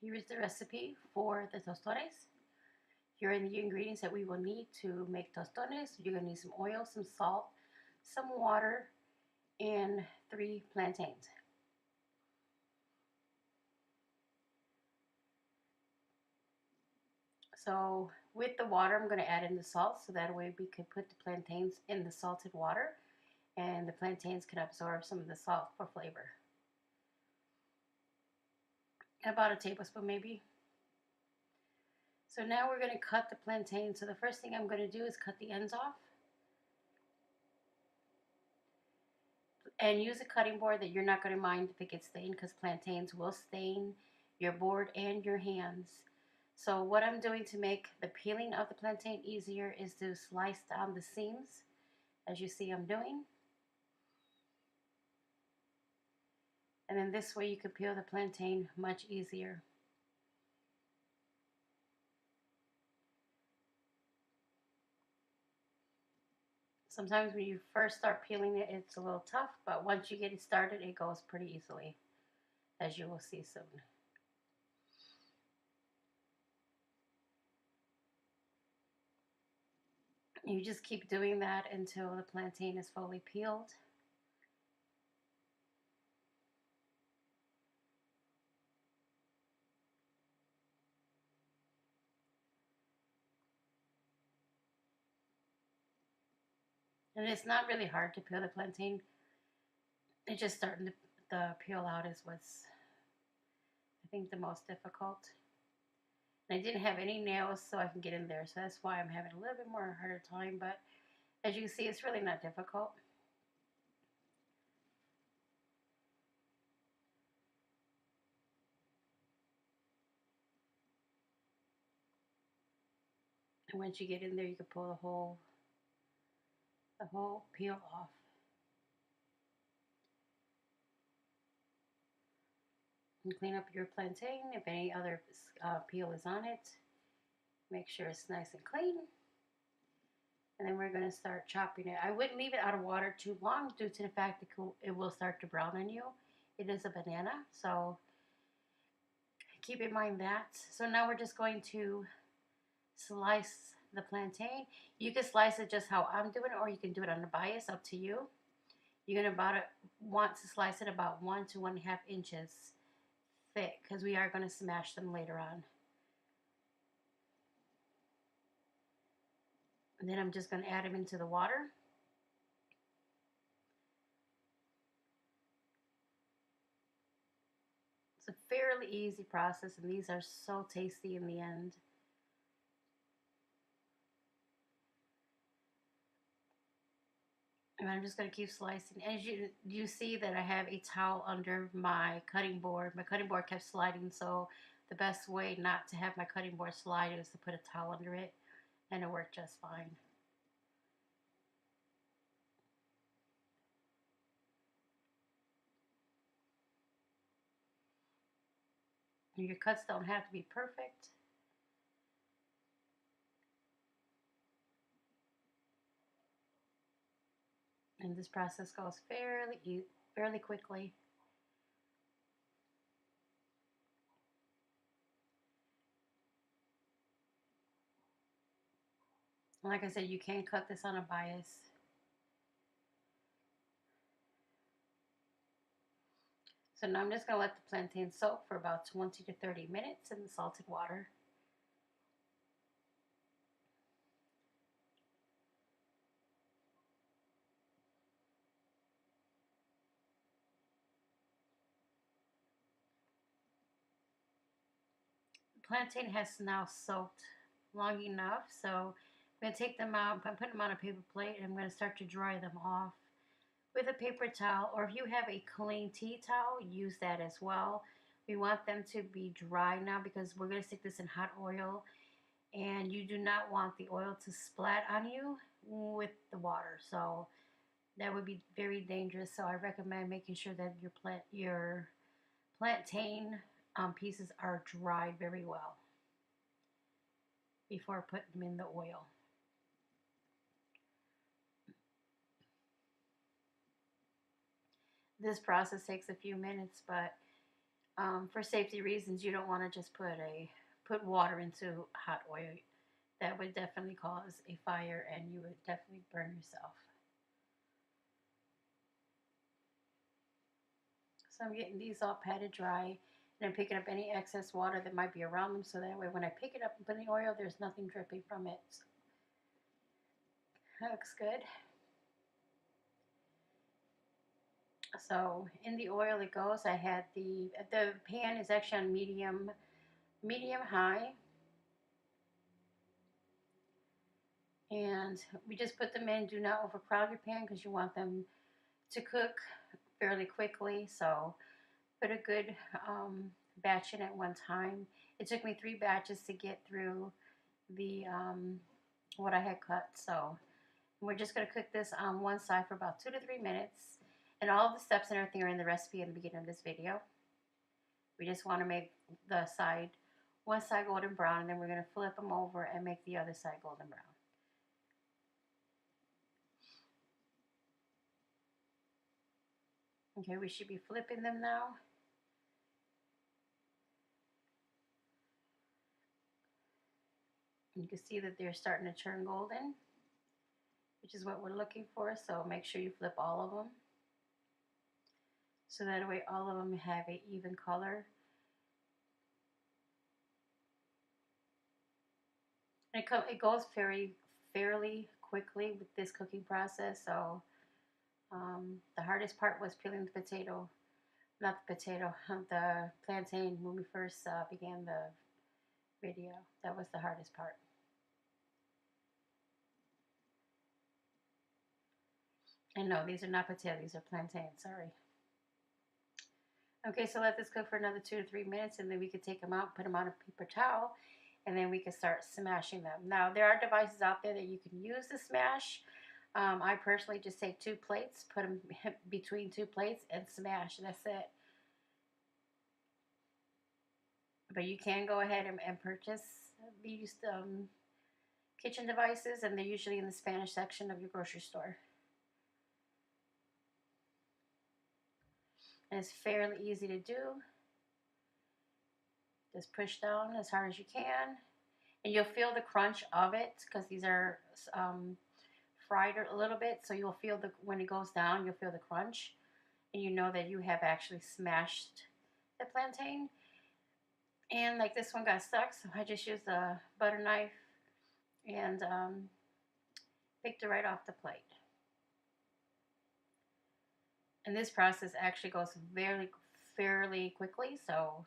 Here is the recipe for the tostones. Here are the ingredients that we will need to make tostones. You're going to need some oil, some salt, some water, and 3 plantains. So with the water, I'm going to add in the salt so that way we can put the plantains in the salted water and the plantains can absorb some of the salt for flavor. About a tablespoon maybe. So now we're going to cut the plantain. So the first thing I'm going to do is cut the ends off. And use a cutting board that you're not going to mind if it gets stained, because plantains will stain your board and your hands. So what I'm doing to make the peeling of the plantain easier is to slice down the seams, as you see I'm doing. And then this way you can peel the plantain much easier. Sometimes when you first start peeling it, it's a little tough, but once you get it started, it goes pretty easily, as you will see soon. You just keep doing that until the plantain is fully peeled. And it's not really hard to peel the plantain. It's just starting the peel out is what's, I think, the most difficult. And I didn't have any nails so I can get in there, so that's why I'm having a little bit more harder time, but as you can see, it's really not difficult. And once you get in there, you can pull the whole peel off. And clean up your plantain. If any other peel is on it, make sure it's nice and clean. And then we're going to start chopping it. I wouldn't leave it out of water too long due to the fact that it will start to brown on you. It is a banana, so keep in mind that. So now we're just going to slice the plantain. You can slice it just how I'm doing it, or you can do it on a bias, up to you. You're going to want to slice it about 1 to 1.5 inches thick, because we are going to smash them later on. And then I'm just going to add them into the water. It's a fairly easy process, and these are so tasty in the end. And I'm just going to keep slicing. As you see that I have a towel under my cutting board. My cutting board kept sliding, so the best way not to have my cutting board slide is to put a towel under it, and it worked just fine. And your cuts don't have to be perfect. And this process goes fairly quickly. Like I said, you can cut this on a bias. So now I'm just going to let the plantain soak for about 20 to 30 minutes in the salted water. The plantain has now soaked long enough, so I'm going to take them out. I'm putting them on a paper plate, and I'm going to start to dry them off with a paper towel, or if you have a clean tea towel, use that as well. We want them to be dry now because we're going to stick this in hot oil, and you do not want the oil to splat on you with the water, so that would be very dangerous. So I recommend making sure that your plantain pieces are dried very well before putting them in the oil. This process takes a few minutes, but For safety reasons, you don't want to just put water into hot oil. That would definitely cause a fire, and you would definitely burn yourself. So I'm getting these all patted dry, and I'm picking up any excess water that might be around them, so that way when I pick it up and put in the oil, there's nothing dripping from it. So that looks good. So in the oil it goes. I had the pan is actually on medium high, and we just put them in. Do not overcrowd your pan because you want them to cook fairly quickly. So put a good batch in at one time. It took me 3 batches to get through the what I had cut. So we're just going to cook this on one side for about 2 to 3 minutes. And all of the steps and everything are in the recipe in the beginning of this video. We just want to make the one side golden brown, and then we're going to flip them over and make the other side golden brown. Okay, we should be flipping them now. You can see that they're starting to turn golden, which is what we're looking for. So make sure you flip all of them, so that way all of them have an even color. And it goes fairly quickly with this cooking process. So the hardest part was peeling the potato, not the potato, the plantain when we first began the video. That was the hardest part. And no, these are not potatoes, these are plantains, sorry. Okay, so let this cook for another 2 to 3 minutes, and then we can take them out, put them on a paper towel, and then we can start smashing them. Now, there are devices out there that you can use to smash. I personally just take 2 plates, put them between 2 plates, and smash. That's it. But you can go ahead and purchase these kitchen devices, and they're usually in the Spanish section of your grocery store. And it's fairly easy to do. Just push down as hard as you can. And you'll feel the crunch of it because these are fried a little bit. So you'll feel when it goes down, you'll feel the crunch. And you know that you have actually smashed the plantain. And like this one got stuck, so I just used a butter knife and picked it right off the plate. And this process actually goes fairly quickly, so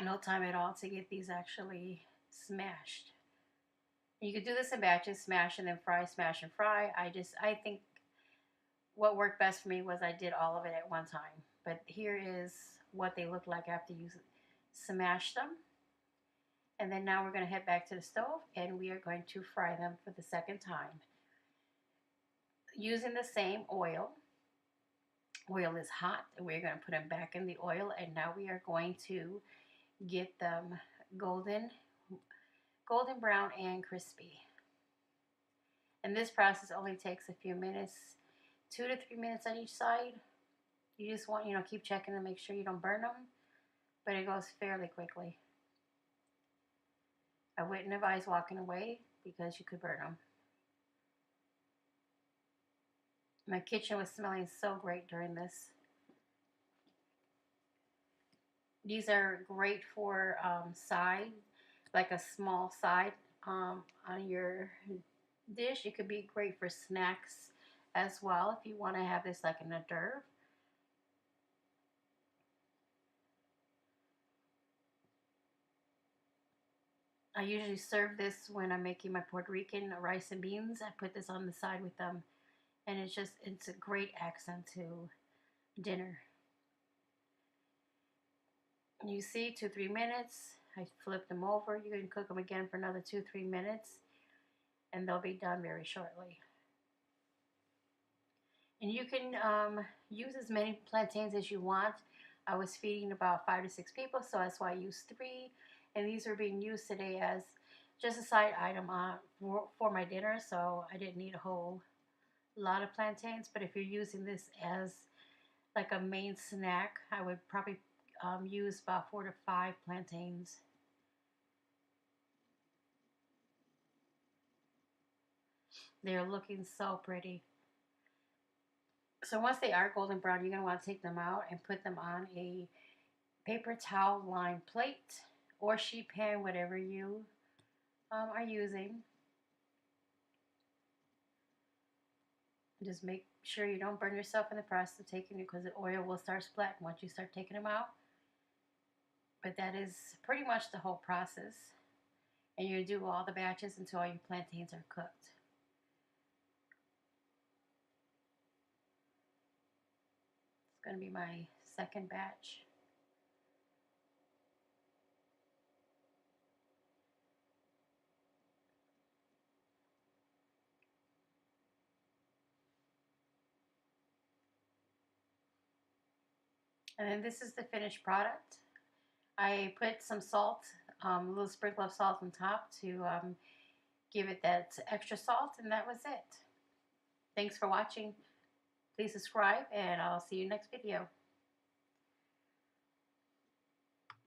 no time at all to get these actually smashed. You could do this in batches, smash and then fry, smash and fry. I think what worked best for me was I did all of it at one time. But here is what they look like after you smash them. And then now we're going to head back to the stove, and we are going to fry them for the second time. Using the same oil. Oil is hot, and we're going to put them back in the oil, and now we are going to get them golden brown and crispy. And this process only takes a few minutes, 2 to 3 minutes on each side. You just want, keep checking to make sure you don't burn them, but it goes fairly quickly. I wouldn't advise walking away because you could burn them. My kitchen was smelling so great during this. These are great for side, like a small side on your dish. It could be great for snacks as well if you want to have this like in a d'oeuvre. I usually serve this when I'm making my Puerto Rican rice and beans. I put this on the side with them, and it's a great accent to dinner. You see, 2 to 3 minutes. I flip them over. You can cook them again for another 2 to 3 minutes, and they'll be done very shortly. And you can use as many plantains as you want. I was feeding about 5 to 6 people, so that's why I used 3. And these are being used today as just a side item for my dinner, so I didn't need a whole lot of plantains. But if you're using this as like a main snack, I would probably use about 4 to 5 plantains. They're looking so pretty. So once they are golden brown, you're going to want to take them out and put them on a paper towel lined plate or sheet pan, whatever you are using. Just make sure you don't burn yourself in the process of taking it, because the oil will start splatting once you start taking them out. But that is pretty much the whole process. And you do all the batches until all your plantains are cooked. It's going to be my second batch. And then this is the finished product. I put some salt, a little sprinkle of salt on top to give it that extra salt, and that was it. Thanks for watching. Please subscribe, and I'll see you next video.